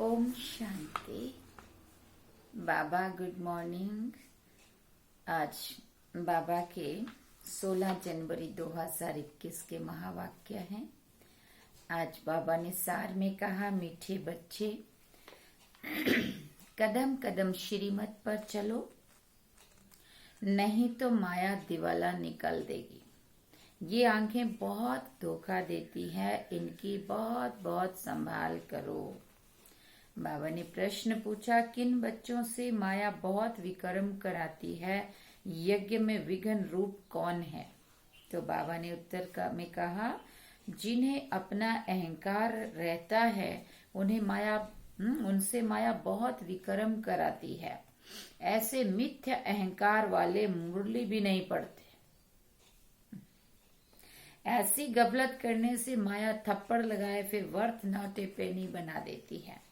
ओम शांति। बाबा good morning. आज बाबा के 16 जनवरी 2021 के महावाक्य हैं। आज बाबा ने सार में कहा, मीठे बच्चे कदम कदम श्रीमत पर चलो, नहीं तो माया दिवाला निकल देगी। ये आंखें बहुत धोखा देती है, इनकी बहुत बहुत संभाल करो। बाबा ने प्रश्न पूछा, किन बच्चों से माया बहुत विक्रम कराती है? यज्ञ में विघ्न रूप कौन है? तो बाबा ने उत्तर में कहा, जिन्हें अपना अहंकार रहता है उनसे माया बहुत विक्रम कराती है। ऐसे मिथ्या अहंकार वाले मुरली भी नहीं पढ़ते। ऐसी गफलत करने से माया थप्पड़ लगाए फिर वर्थ नॉट ए पेनी बना देती है।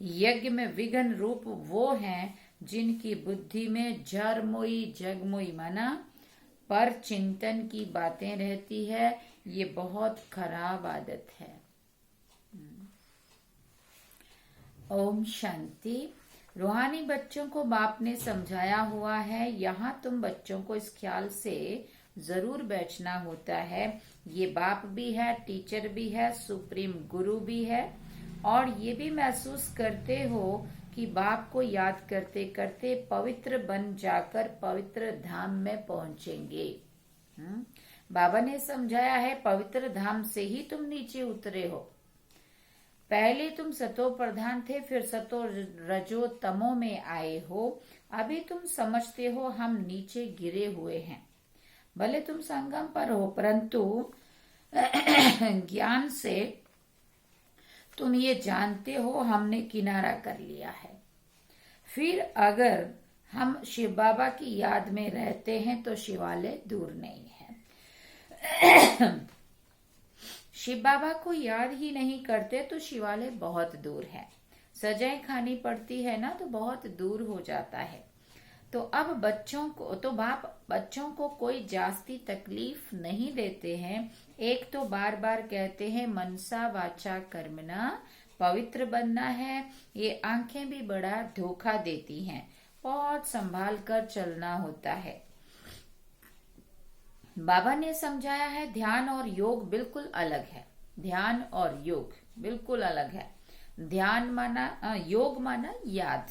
यज्ञ में विघ्न रूप वो हैं जिनकी बुद्धि में जरमोई जगमोई माना पर चिंतन की बातें रहती है। ये बहुत खराब आदत है। ओम शांति। रूहानी बच्चों को बाप ने समझाया हुआ है, यहाँ तुम बच्चों को इस ख्याल से जरूर बैठना होता है, ये बाप भी है, टीचर भी है, सुप्रीम गुरु भी है, और ये भी महसूस करते हो कि बाप को याद करते करते पवित्र बन जाकर पवित्र धाम में पहुंचेंगे। बाबा ने समझाया है, पवित्र धाम से ही तुम नीचे उतरे हो। पहले तुम सतो प्रधान थे, फिर सतो रजो तमो में आए हो। अभी तुम समझते हो हम नीचे गिरे हुए हैं। भले तुम संगम पर हो, परंतु ज्ञान से तुम ये जानते हो हमने किनारा कर लिया है। फिर अगर हम शिव बाबा की याद में रहते हैं तो शिवालय दूर नहीं है। शिव बाबा को याद ही नहीं करते तो शिवालय बहुत दूर है। सजाएं खानी पड़ती है ना, तो बहुत दूर हो जाता है। तो अब बाप बच्चों को कोई जास्ती तकलीफ नहीं देते हैं। एक तो बार बार कहते हैं मनसा वाचा कर्मणा, पवित्र बनना है। ये आंखें भी बड़ा धोखा देती हैं, बहुत संभाल कर चलना होता है। बाबा ने समझाया है, ध्यान और योग बिल्कुल अलग है। ध्यान और योग बिल्कुल अलग है। ध्यान माना योग माना याद।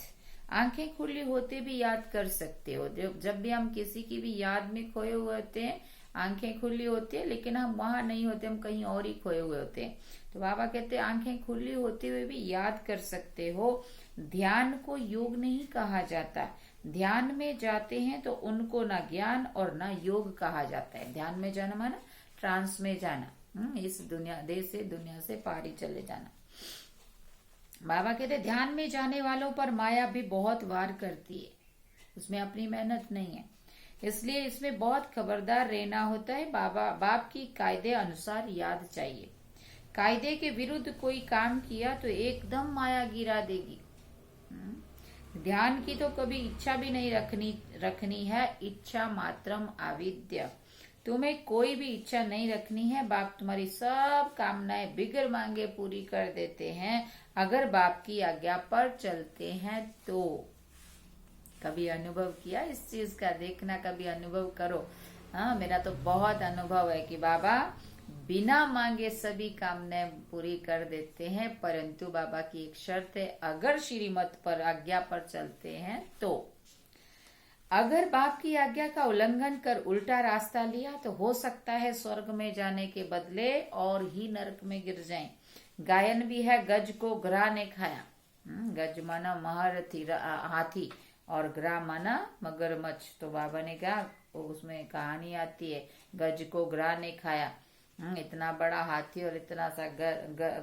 आंखें खुली होते भी याद कर सकते हो। जब भी हम किसी की भी याद में खोए हुए होते हैं, आंखें खुली होती है, लेकिन हम वहां नहीं होते, हम कहीं और ही खोए हुए होते हैं। तो बाबा कहते हैं आंखें खुली होते हुए भी याद कर सकते हो। ध्यान को योग नहीं कहा जाता। ध्यान में जाते हैं तो उनको ना ज्ञान और ना योग कहा जाता है। ध्यान में जाना माना ट्रांस में जाना, इस दुनिया से पार ही चले जाना। बाबा कहते ध्यान में जाने वालों पर माया भी बहुत वार करती है, उसमें अपनी मेहनत नहीं है, इसलिए इसमें बहुत खबरदार रहना होता है। बाप की कायदे अनुसार याद चाहिए। कायदे के विरुद्ध कोई काम किया तो एकदम माया गिरा देगी। ध्यान की तो कभी इच्छा भी नहीं रखनी है। इच्छा मात्रम आविद्य। तुम्हें कोई भी इच्छा नहीं रखनी है। बाप तुम्हारी सब कामनाएं बिगर मांगे पूरी कर देते हैं, अगर बाप की आज्ञा पर चलते हैं तो। कभी अनुभव किया इस चीज का? देखना, कभी अनुभव करो। हाँ, मेरा तो बहुत अनुभव है कि बाबा बिना मांगे सभी कामनाएं पूरी कर देते हैं, परंतु बाबा की एक शर्त है, अगर श्रीमत पर आज्ञा पर चलते हैं तो। अगर बाप की आज्ञा का उल्लंघन कर उल्टा रास्ता लिया तो हो सकता है स्वर्ग में जाने के बदले और ही नरक में गिर जाएं। गायन भी है, गज को ग्राह ने खाया। गज माना महारथी हाथी और ग्राह माना मगरमच्छ। तो बाबा ने कहा, उसमें कहानी आती है, गज को ग्राह ने खाया। इतना बड़ा हाथी और इतना सा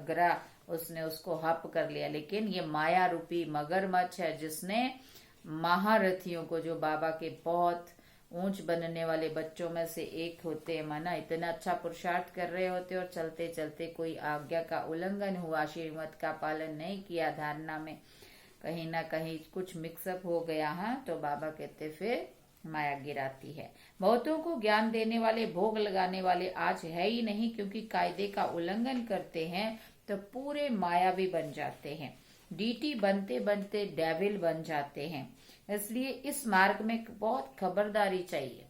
ग्राह, उसने उसको हप कर लिया। लेकिन ये माया रूपी मगरमच्छ है जिसने महारथियों को, जो बाबा के बहुत ऊंच बनने वाले बच्चों में से एक होते हैं, माना इतना अच्छा पुरुषार्थ कर रहे होते और चलते चलते कोई आज्ञा का उल्लंघन हुआ, श्रीमत का पालन नहीं किया, धारणा में कहीं ना कहीं कुछ मिक्सअप हो गया। हाँ, तो बाबा कहते फिर माया गिराती है। बहुतों को ज्ञान देने वाले, भोग लगाने वाले आज है ही नहीं, क्योंकि कायदे का उल्लंघन करते हैं तो पूरे मायावी बन जाते हैं। डीटी बनते बनते डेविल बन जाते हैं। इसलिए इस मार्ग में बहुत खबरदारी चाहिए।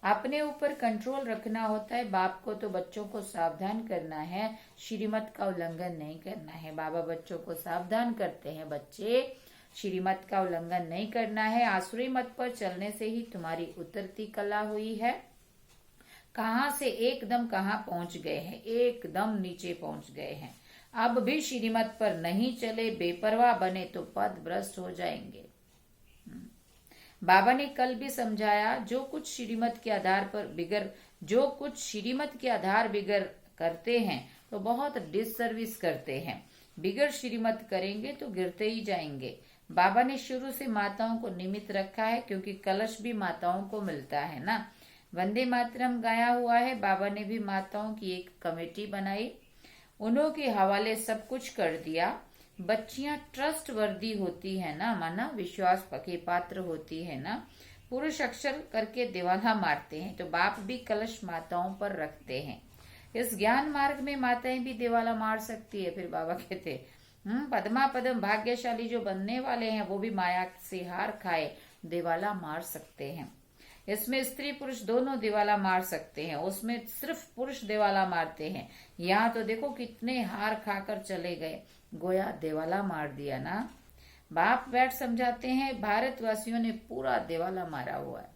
अपने ऊपर कंट्रोल रखना होता है। बाप को तो बच्चों को सावधान करना है, श्रीमत का उल्लंघन नहीं करना है। बाबा बच्चों को सावधान करते हैं, बच्चे श्रीमत का उल्लंघन नहीं करना है। आसुरी मत पर चलने से ही तुम्हारी उतरती कला हुई है। कहाँ से एकदम कहाँ पहुंच गए हैं, एकदम नीचे पहुंच गए हैं। अब भी श्रीमत पर नहीं चले, बेपरवाह बने तो पद भ्रष्ट हो जाएंगे। बाबा ने कल भी समझाया, जो कुछ श्रीमत के आधार बिगड़ करते हैं तो बहुत डिससर्विस करते हैं। बिगड़ श्रीमत करेंगे तो गिरते ही जाएंगे। बाबा ने शुरू से माताओं को निमित्त रखा है, क्योंकि कलश भी माताओं को मिलता है ना। वंदे मातरम गाया हुआ है। बाबा ने भी माताओं की एक कमेटी बनाई, उन्हों के हवाले सब कुछ कर दिया। बच्चियां ट्रस्ट वर्दी होती है ना, माना विश्वास के पात्र होती है ना। पुरुष अक्षर करके दिवाला मारते हैं, तो बाप भी कलश माताओं पर रखते हैं। इस ज्ञान मार्ग में माताएं भी दिवाला मार सकती है। फिर बाबा कहते पद्मा पदम भाग्यशाली जो बनने वाले हैं वो भी माया से हार खाए दिवाला मार सकते हैं। इसमें स्त्री पुरुष दोनों दिवाला मार सकते हैं, उसमें सिर्फ पुरुष दिवाला मारते हैं। यहाँ तो देखो कितने हार खाकर चले गए, गोया दिवाला मार दिया ना। बाप बैठ समझाते हैं, भारतवासियों ने पूरा दिवाला मारा हुआ है।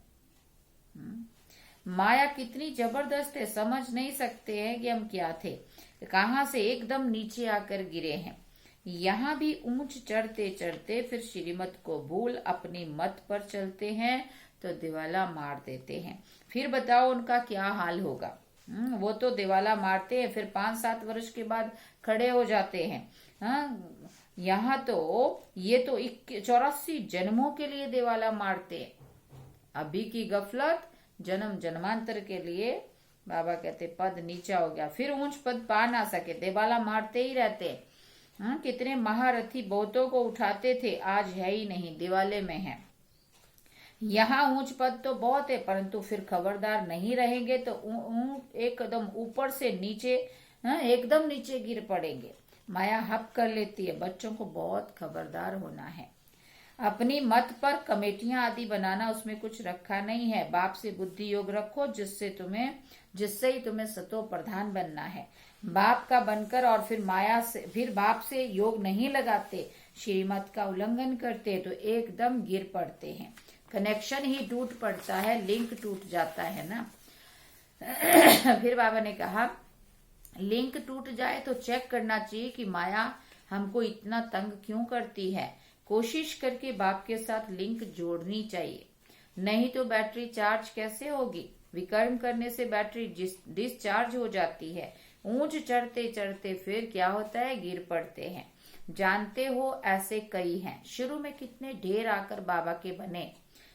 माया कितनी जबरदस्त है, समझ नहीं सकते हैं कि हम क्या थे, कहाँ से एकदम नीचे आकर गिरे हैं। यहाँ भी ऊंच चढ़ते चढ़ते फिर श्रीमत को भूल अपनी मत पर चलते हैं तो दिवाला मार देते हैं। फिर बताओ उनका क्या हाल होगा। वो तो दिवाला मारते हैं, फिर 5-7 वर्ष के बाद खड़े हो जाते हैं। यहाँ तो ये तो 84 जन्मों के लिए दिवाला मारते हैं। अभी की गफलत जन्म जन्मांतर के लिए। बाबा कहते पद नीचा हो गया, फिर ऊंच पद पा ना सके, दिवाला मारते ही रहते। कितने महारथी बहुतों को उठाते थे, आज है ही नहीं, दिवाले में है। यहाँ ऊंच पद तो बहुत है, परंतु फिर खबरदार नहीं रहेंगे तो एकदम ऊपर से नीचे, एकदम नीचे गिर पड़ेंगे। माया हप कर लेती है, बच्चों को बहुत खबरदार होना है। अपनी मत पर कमेटियां आदि बनाना, उसमें कुछ रखा नहीं है। बाप से बुद्धि योग रखो, जिससे ही तुम्हें सतो प्रधान बनना है। बाप का बनकर और फिर बाप से योग नहीं लगाते, श्रीमत का उल्लंघन करते तो एकदम गिर पड़ते हैं। कनेक्शन ही टूट पड़ता है, लिंक टूट जाता है ना। फिर बाबा ने कहा लिंक टूट जाए तो चेक करना चाहिए कि माया हमको इतना तंग क्यों करती है। कोशिश करके बाप के साथ लिंक जोड़नी चाहिए, नहीं तो बैटरी चार्ज कैसे होगी। विकर्म करने से बैटरी डिस्चार्ज हो जाती है। ऊंच चढ़ते चढ़ते फिर क्या होता है, गिर पड़ते हैं। जानते हो ऐसे कई हैं, शुरू में कितने ढेर आकर बाबा के बने,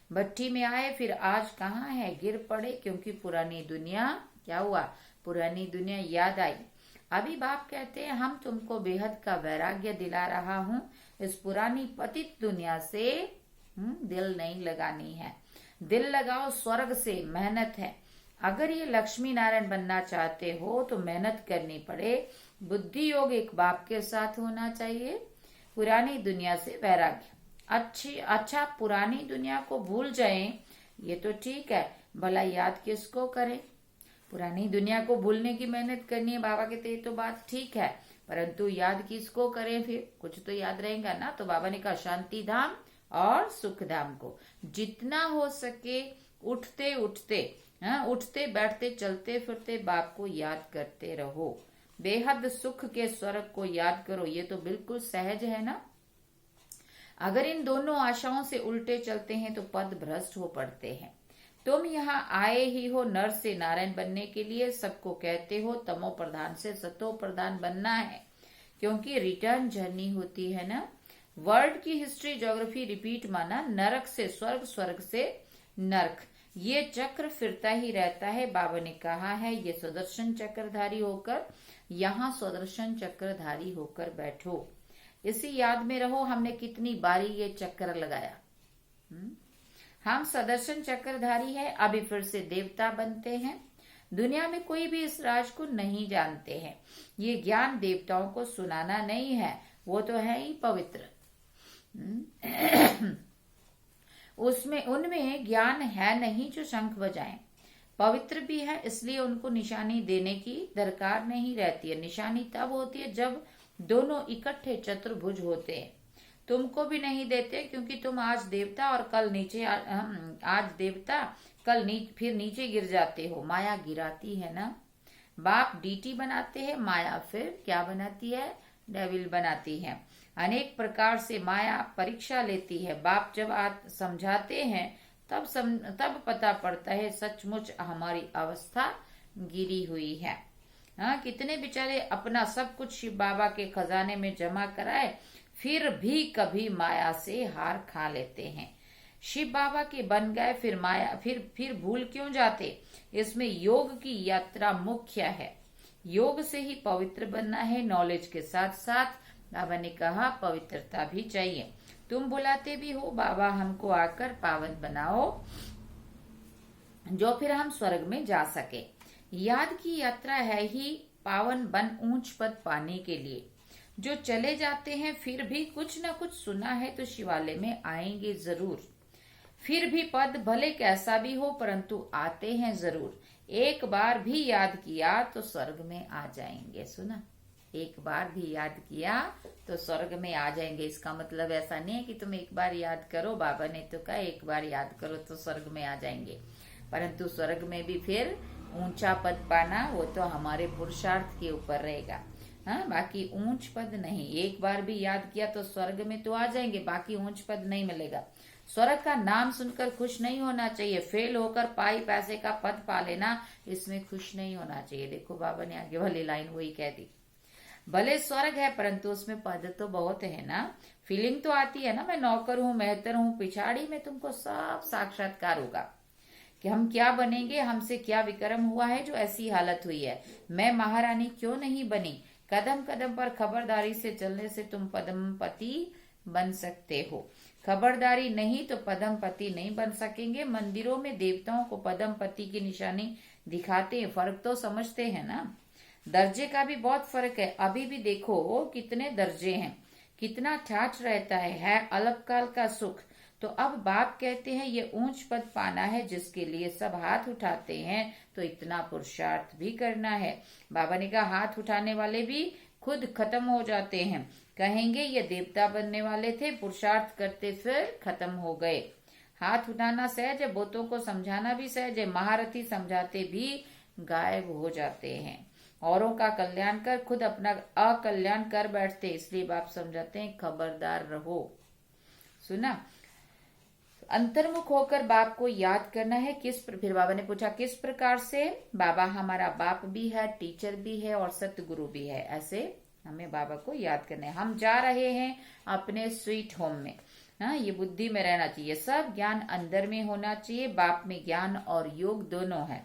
भट्टी में आए, फिर आज कहाँ है, गिर पड़े, क्योंकि पुरानी दुनिया क्या हुआ, पुरानी दुनिया याद आई। अभी बाप कहते हैं हम तुमको बेहद का वैराग्य दिला रहा हूँ, इस पुरानी पतित दुनिया से दिल नहीं लगानी है। दिल लगाओ स्वर्ग से, मेहनत है। अगर ये लक्ष्मी नारायण बनना चाहते हो तो मेहनत करनी पड़े। बुद्धि योग एक बाप के साथ होना चाहिए। पुरानी दुनिया से वैराग्य। अच्छा पुरानी दुनिया को भूल जाएं, ये तो ठीक है, भला याद किसको करें। पुरानी दुनिया को भूलने की मेहनत करनी है, बाबा कहते ये तो बात ठीक है, परंतु याद किसको करें, फिर कुछ तो याद रहेगा ना। तो बाबा ने कहा शांति धाम और सुख धाम को जितना हो सके उठते बैठते चलते फिरते बाप को याद करते रहो। बेहद सुख के स्वर्ग को याद करो, ये तो बिल्कुल सहज है ना। अगर इन दोनों आशाओं से उल्टे चलते हैं तो पद भ्रष्ट हो पड़ते हैं। तुम यहाँ आए ही हो नर से नारायण बनने के लिए, सबको कहते हो तमो प्रधान से सतो प्रधान बनना है, क्योंकि रिटर्न जर्नी होती है ना। वर्ल्ड की हिस्ट्री ज्योग्राफी रिपीट माना, नरक से स्वर्ग, स्वर्ग से नरक, ये चक्र फिरता ही रहता है। बाबा ने कहा है ये सुदर्शन चक्रधारी होकर, यहाँ सुदर्शन चक्रधारी होकर बैठो। इसी याद में रहो हमने कितनी बारी ये चक्र लगाया। हम सुदर्शन चक्रधारी है, अभी फिर से देवता बनते हैं। दुनिया में कोई भी इस राज को नहीं जानते हैं। ये ज्ञान देवताओं को सुनाना नहीं है, वो तो है ही पवित्र। उसमें उनमें ज्ञान है नहीं जो शंख बजाएं। पवित्र भी है, इसलिए उनको निशानी देने की दरकार नहीं रहती है। निशानी तब होती है जब दोनों इकट्ठे चतुर्भुज होते हैं। तुमको भी नहीं देते क्योंकि तुम आज देवता और कल नीचे आज देवता कल फिर नीचे गिर जाते हो। माया गिराती है ना। बाप डीटी बनाते हैं, माया फिर क्या बनाती है? डेविल बनाती है। अनेक प्रकार से माया परीक्षा लेती है। बाप जब समझाते हैं तब पता पड़ता है सचमुच हमारी अवस्था गिरी हुई है। हाँ, कितने बेचारे अपना सब कुछ शिव बाबा के खजाने में जमा कराए, फिर भी कभी माया से हार खा लेते हैं। शिव बाबा के बन गए, फिर माया फिर भूल क्यों जाते? इसमें योग की यात्रा मुख्य है। योग से ही पवित्र बनना है। नॉलेज के साथ साथ बाबा ने कहा पवित्रता भी चाहिए। तुम बुलाते भी हो बाबा हमको आकर पावन बनाओ, जो फिर हम स्वर्ग में जा सके। याद की यात्रा है ही पावन बन ऊंच पद पाने के लिए। जो चले जाते हैं फिर भी कुछ न कुछ सुना है तो शिवालय में आएंगे जरूर। फिर भी पद भले कैसा भी हो परंतु आते हैं जरूर। एक बार भी याद किया तो स्वर्ग में आ जाएंगे। सुना, एक बार भी याद किया तो स्वर्ग में आ जाएंगे। इसका मतलब ऐसा नहीं है कि तुम एक बार याद करो, बाबा ने तो कहा एक बार याद करो तो स्वर्ग में आ जाएंगे, परंतु स्वर्ग में भी फिर ऊंचा पद पाना वो तो हमारे पुरुषार्थ के ऊपर रहेगा। हाँ, बाकी ऊंच पद नहीं। एक बार भी याद किया तो स्वर्ग में तो आ जाएंगे, बाकी ऊंच पद नहीं मिलेगा। स्वर्ग का नाम सुनकर खुश नहीं होना चाहिए। फेल होकर पाई पैसे का पद पा लेना, इसमें खुश नहीं होना चाहिए। देखो बाबा ने आगे वाली लाइन वही कह दी। भले स्वर्ग है परंतु उसमें पद तो बहुत है ना। फीलिंग तो आती है ना, मैं नौकर हूँ, मेहतर हूँ। पिछाड़ी में तुमको सब साक्षात्कार होगा कि हम क्या बनेंगे, हमसे क्या विक्रम हुआ है जो ऐसी हालत हुई है। मैं महारानी क्यों नहीं बनी। कदम कदम पर खबरदारी से चलने से तुम पद्मपति बन सकते हो। खबरदारी नहीं तो पद्मपति नहीं बन सकेंगे। मंदिरों में देवताओं को पद्मपति की निशानी दिखाते हैं, फर्क तो समझते हैं ना। दर्जे का भी बहुत फर्क है। अभी भी देखो कितने दर्जे हैं, कितना ठाठ रहता है अलपकाल का सुख। तो अब बाप कहते हैं ये ऊंच पद पाना है जिसके लिए सब हाथ उठाते हैं, तो इतना पुरुषार्थ भी करना है। बाबा ने कहा हाथ उठाने वाले भी खुद खत्म हो जाते हैं। कहेंगे ये देवता बनने वाले थे, पुरुषार्थ करते फिर खत्म हो गए। हाथ उठाना सहज है, बोतों को समझाना भी सहज है। महारथी समझाते भी गायब हो जाते हैं। औरों का कल्याण कर खुद अपना अकल्याण कर बैठते, इसलिए बाप समझाते हैं खबरदार रहो। सुना, अंतर्मुख होकर बाप को याद करना है। फिर बाबा ने पूछा किस प्रकार से? बाबा हमारा बाप भी है, टीचर भी है और सतगुरु भी है। ऐसे हमें बाबा को याद करना है। हम जा रहे हैं अपने स्वीट होम में। हाँ, ये बुद्धि में रहना चाहिए। सब ज्ञान अंदर में होना चाहिए। बाप में ज्ञान और योग दोनों है।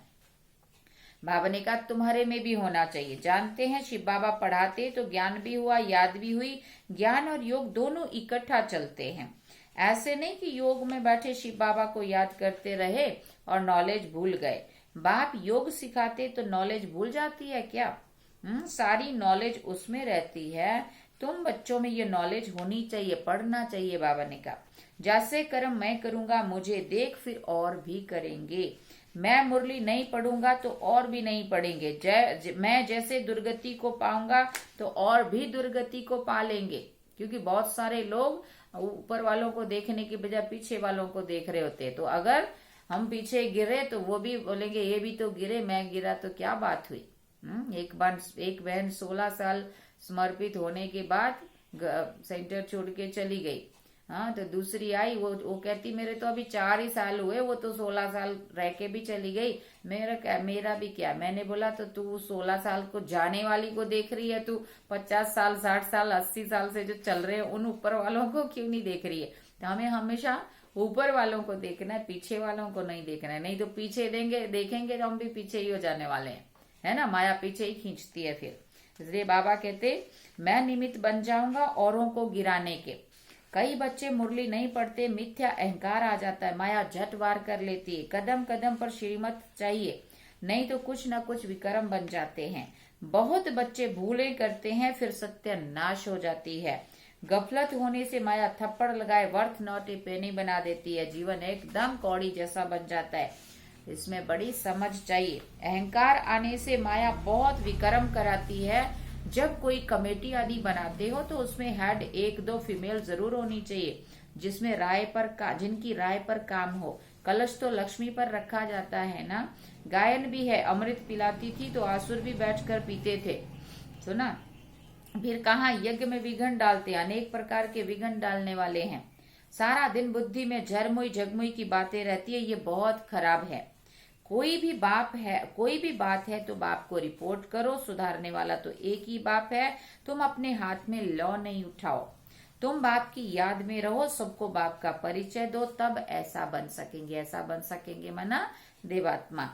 बाबा ने कहा तुम्हारे में भी होना चाहिए। जानते हैं शिव बाबा पढ़ाते तो ज्ञान भी हुआ, याद भी हुई। ज्ञान और योग दोनों इकट्ठा चलते हैं। ऐसे नहीं कि योग में बैठे शिव बाबा को याद करते रहे और नॉलेज भूल गए। बाप योग सिखाते तो नॉलेज भूल जाती है क्या? सारी नॉलेज उसमें रहती है। तुम बच्चों में ये नॉलेज होनी चाहिए, पढ़ना चाहिए। बाबा ने कहा जैसे कर्म मैं करूंगा मुझे देख फिर और भी करेंगे। मैं मुरली नहीं पढ़ूंगा तो और भी नहीं पढ़ेंगे। मैं जैसे दुर्गति को पाऊंगा तो और भी दुर्गति को पा लेंगे। क्योंकि बहुत सारे लोग ऊपर वालों को देखने की बजाय पीछे वालों को देख रहे होते हैं। तो अगर हम पीछे गिरे तो वो भी बोलेंगे ये भी तो गिरे, मैं गिरा तो क्या बात हुई। एक बहन 16 साल समर्पित होने के बाद सेंटर छोड़ के चली गई। हाँ, तो दूसरी आई, वो कहती मेरे तो अभी 4 ही साल हुए, वो तो 16 साल रह के भी चली गई। मेरा भी क्या। मैंने बोला तो तू 16 साल को जाने वाली को देख रही है, तू 50 साल 60 साल 80 साल से जो चल रहे हैं उन ऊपर वालों को क्यों नहीं देख रही है? तो हमें हमेशा ऊपर वालों को देखना है, पीछे वालों को नहीं देखना है। नहीं तो पीछे देखेंगे तो हम भी पीछे ही हो जाने वाले हैं, है ना। माया पीछे ही खींचती है फिर। इसलिए बाबा कहते मैं निमित्त बन जाऊंगा औरों को गिराने के। कई बच्चे मुरली नहीं पढ़ते, मिथ्या अहंकार आ जाता है, माया झट वार कर लेती है। कदम कदम पर श्रीमत चाहिए, नहीं तो कुछ न कुछ विक्रम बन जाते हैं। बहुत बच्चे भूलें करते हैं, फिर सत्यानाश हो जाती है। गफलत होने से माया थप्पड़ लगाए वर्थ नॉट ए पेनी बना देती है। जीवन एकदम कौड़ी जैसा बन जाता है। इसमें बड़ी समझ चाहिए। अहंकार आने से माया बहुत विक्रम कराती है। जब कोई कमेटी आदि बनाते हो तो उसमें हेड एक दो फीमेल जरूर होनी चाहिए, जिसमें जिनकी राय पर काम हो। कलश तो लक्ष्मी पर रखा जाता है ना। गायन भी है, अमृत पिलाती थी तो आसुर भी बैठकर पीते थे। सुना। फिर कहा यज्ञ में विघ्न डालते, अनेक प्रकार के विघ्न डालने वाले हैं। सारा दिन बुद्धि में झरमुई झगमुई की बातें रहती है, ये बहुत खराब है। कोई भी बात है तो बाप को रिपोर्ट करो। सुधारने वाला तो एक ही बाप है। तुम अपने हाथ में लॉ नहीं उठाओ। तुम बाप की याद में रहो, सबको बाप का परिचय दो, तब ऐसा बन सकेंगे मना देवात्मा।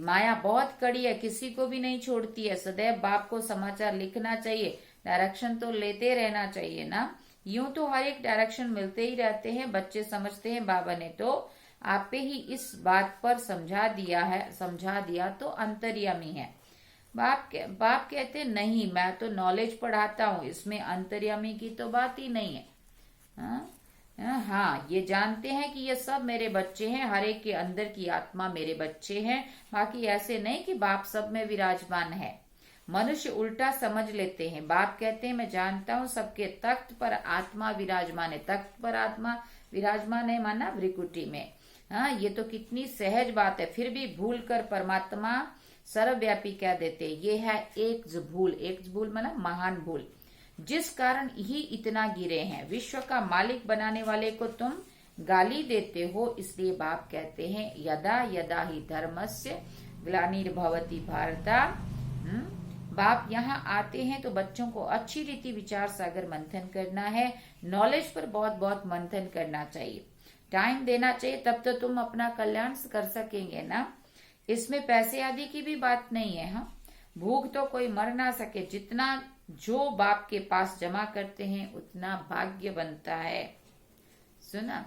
माया बहुत कड़ी है, किसी को भी नहीं छोड़ती है। सदैव बाप को समाचार लिखना चाहिए, डायरेक्शन तो लेते रहना चाहिए ना। यूं तो हर एक डायरेक्शन मिलते ही रहते हैं। बच्चे समझते हैं बाबा ने तो आप पे ही इस बात पर समझा दिया तो अंतर्यामी है। बाप कहते नहीं, मैं तो नॉलेज पढ़ाता हूँ, इसमें अंतर्यामी की तो बात ही नहीं है। हाँ, ये जानते हैं कि ये सब मेरे बच्चे हैं, हर एक के अंदर की आत्मा मेरे बच्चे हैं। बाकी ऐसे नहीं कि बाप सब में विराजमान है। मनुष्य उल्टा समझ लेते हैं। बाप कहते हैं मैं जानता हूँ सबके तख्त पर आत्मा विराजमान है। तख्त पर आत्मा विराजमान है माना भ्रिकुटी में। हाँ, ये तो कितनी सहज बात है। फिर भी भूल कर परमात्मा सर्वव्यापी कह देते। ये है एक भूल माना महान भूल, जिस कारण ही इतना गिरे हैं। विश्व का मालिक बनाने वाले को तुम गाली देते हो। इसलिए बाप कहते हैं यदा यदा ही धर्मस्य ग्लानिर्भवति भारता। बाप यहाँ आते हैं तो बच्चों को अच्छी रीति विचार सागर मंथन करना है। नॉलेज पर बहुत बहुत मंथन करना चाहिए, टाइम देना चाहिए, तब तो तुम अपना कल्याण कर सकेंगे ना। इसमें पैसे आदि की भी बात नहीं है। हाँ, भूख तो कोई मर ना सके। जितना जो बाप के पास जमा करते हैं उतना भाग्य बनता है। सुना।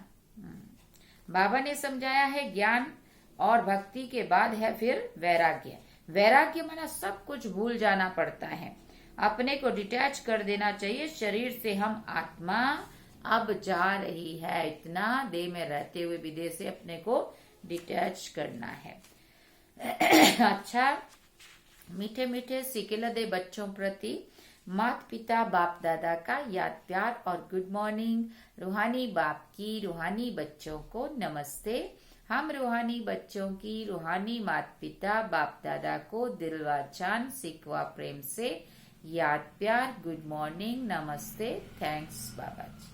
बाबा ने समझाया है ज्ञान और भक्ति के बाद है फिर वैराग्य। वैराग्य माना सब कुछ भूल जाना पड़ता है, अपने को डिटैच कर देना चाहिए शरीर से। हम आत्मा अब जा रही है, इतना देह में रहते हुए भी देह से अपने को डिटैच करना है। अच्छा, मीठे मीठे सिकिल दे बच्चों प्रति माता पिता बाप दादा का याद प्यार और गुड मॉर्निंग। रूहानी बाप की रूहानी बच्चों को नमस्ते। हम रूहानी बच्चों की रूहानी माता पिता बाप दादा को दिलवा जान सिकवा प्रेम से याद प्यार, गुड मॉर्निंग, नमस्ते, थैंक्स बाबा जी।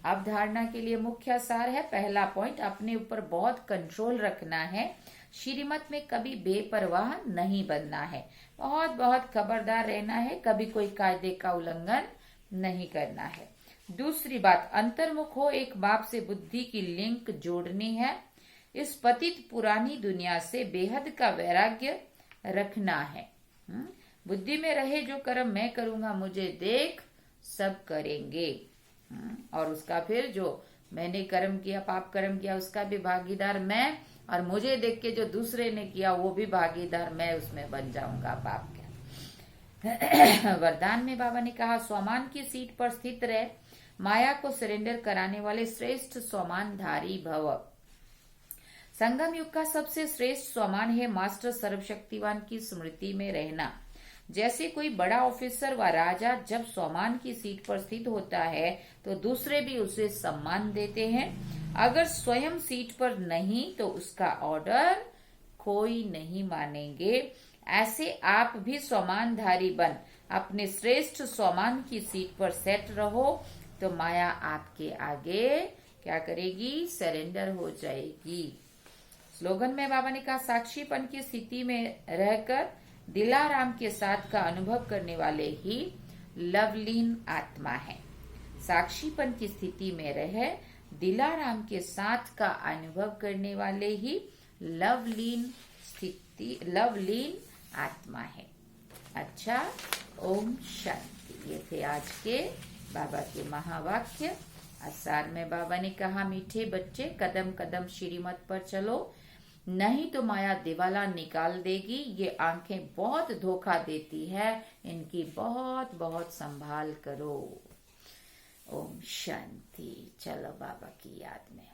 अब धारणा के लिए मुख्य सार है। पहला पॉइंट, अपने ऊपर बहुत कंट्रोल रखना है। श्रीमत में कभी बेपरवाह नहीं बनना है। बहुत बहुत खबरदार रहना है, कभी कोई कायदे का उल्लंघन नहीं करना है। दूसरी बात, अंतर्मुख हो, एक बाप से बुद्धि की लिंक जोड़नी है। इस पतित पुरानी दुनिया से बेहद का वैराग्य रखना है। बुद्धि में रहे जो कर्म मैं करूंगा मुझे देख सब करेंगे। और उसका फिर जो मैंने कर्म किया, पाप कर्म किया, उसका भी भागीदार मैं, और मुझे देख के जो दूसरे ने किया वो भी भागीदार मैं उसमें बन जाऊंगा पाप के। वरदान में बाबा ने कहा स्वमान की सीट पर स्थित रहे, माया को सरेंडर कराने वाले श्रेष्ठ स्वमानधारी भव। संगम युग का सबसे श्रेष्ठ स्वमान है मास्टर सर्वशक्तिवान की स्मृति में रहना। जैसे कोई बड़ा ऑफिसर व राजा जब स्वमान की सीट पर स्थित होता है तो दूसरे भी उसे सम्मान देते हैं। अगर स्वयं सीट पर नहीं तो उसका ऑर्डर कोई नहीं मानेंगे। ऐसे आप भी स्वमानधारी बन अपने श्रेष्ठ स्वमान की सीट पर सेट रहो तो माया आपके आगे क्या करेगी? सरेंडर हो जाएगी। स्लोगन में बाबा ने कहा साक्षीपन की स्थिति में रहकर दिलाराम के साथ का अनुभव करने वाले ही लवलीन आत्मा है। साक्षीपन की स्थिति में रहे दिलाराम के साथ का अनुभव करने वाले ही लवलीन आत्मा है। अच्छा, ओम शांति। ये थे आज के बाबा के महावाक्य। आसार में बाबा ने कहा मीठे बच्चे कदम कदम श्रीमत पर चलो, नहीं तो माया दिवाला निकाल देगी। ये आंखें बहुत धोखा देती है, इनकी बहुत बहुत संभाल करो। ओम शांति। चलो बाबा की याद में।